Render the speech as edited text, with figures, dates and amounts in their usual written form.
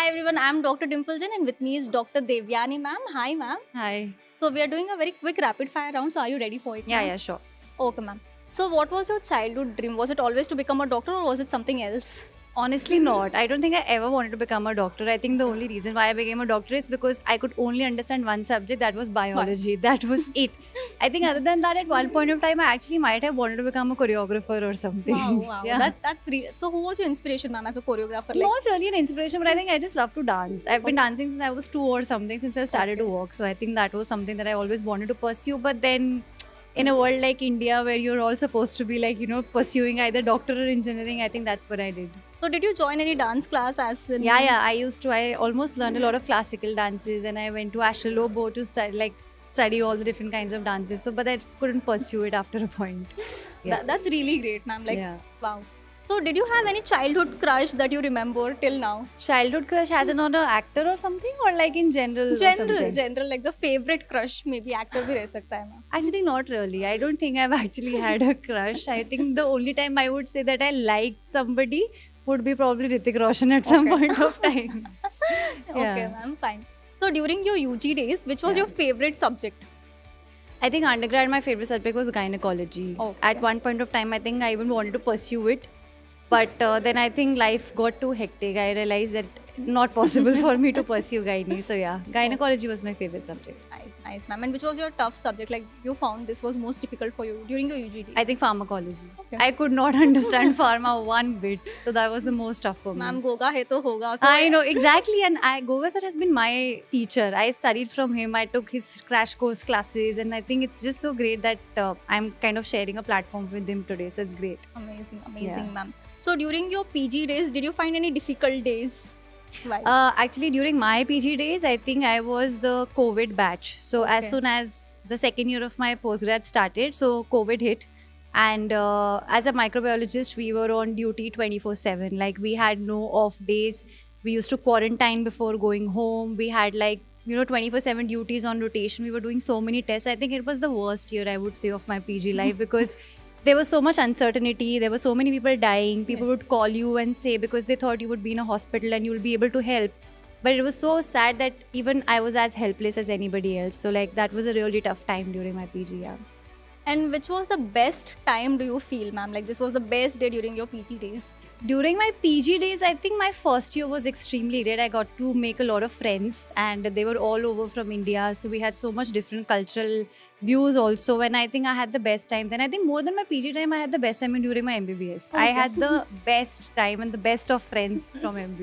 Hi everyone, I'm Dr. Dimple Jain and with me is Dr. Devyani ma'am. Hi ma'am. Hi. So we are doing a very quick rapid fire round. So are you ready for it? Yeah, ma'am? yeah, sure. Okay ma'am. So what was your childhood dream? Was it always to become a doctor or was it something else? Honestly, not. I don't think I ever wanted to become a doctor. I think the only reason why I became a doctor is because I could only understand one subject, that was biology. That was it. I think other than that, at one point of time, I actually might have wanted to become a choreographer or something. Wow. Yeah. That's real. So who was your inspiration ma'am as a choreographer? Not really an inspiration, but I think I just love to dance. I've been dancing since I was 2 or something, since I started to walk. So I think that was something that I always wanted to pursue. But then in a world like India, where you're all supposed to be like, pursuing either doctor or engineering, I think that's what I did. So did you join any dance class as in? Yeah. I almost learned a lot of classical dances, and I went to Ashton Lobo to study all the different kinds of dances. So, but I couldn't pursue it after a point. Yeah. That's really great ma'am. Like Yeah. wow. So did you have any childhood crush that you remember till now? Childhood crush as an on an actor or something, or like in general? or something? General like the favorite crush maybe actor भी रह सकता है ma'am. Actually, not really. I don't think I've actually had a crush. I think the only time I would say that I liked somebody would be probably Hrithik Roshan at some point of time. Okay ma'am, fine. So during your UG days, which was Yeah. your favorite subject? I think undergrad, my favorite subject was gynecology. Okay. At one point of time, I think I even wanted to pursue it. But then I think life got too hectic. I realized that not possible for me to pursue gynae. So yeah, gynecology was my favorite subject. Nice ma'am. And which was your tough subject? Like you found this was most difficult for you during your UG days? I think pharmacology. Okay. I could not understand pharma one bit. So that was the most tough for me. Ma'am, Goga hai to hoga. So I know, exactly. And Goga sir has been my teacher. I studied from him. I took his crash course classes. And I think it's just so great that I'm kind of sharing a platform with him today. So it's great. Amazing, Yeah. ma'am. So during your PG days, did you find any difficult days? Why? Actually, during my PG days, I think I was the COVID batch. So as Okay. soon as the second year of my postgrad started, so COVID hit. And as a microbiologist, we were on duty 24/7. Like we had no off days. We used to quarantine before going home. We had 24/7 duties on rotation. We were doing so many tests. I think it was the worst year, I would say, of my PG life because there was so much uncertainty. There were so many people dying. People Yes. would call you and say, because they thought you would be in a hospital and you will be able to help. But it was so sad that even I was as helpless as anybody else. So that was a really tough time during my PG. Yeah. And which was the best time do you feel, ma'am? Like this was the best day during your PG days? During my PG days, I think my first year was extremely great. I got to make a lot of friends and they were all over from India. So we had so much different cultural views also. And I think I had the best time. Then I think more than my PG time, I had the best time during my MBBS. I Okay. had the best time and the best of friends from MBBS.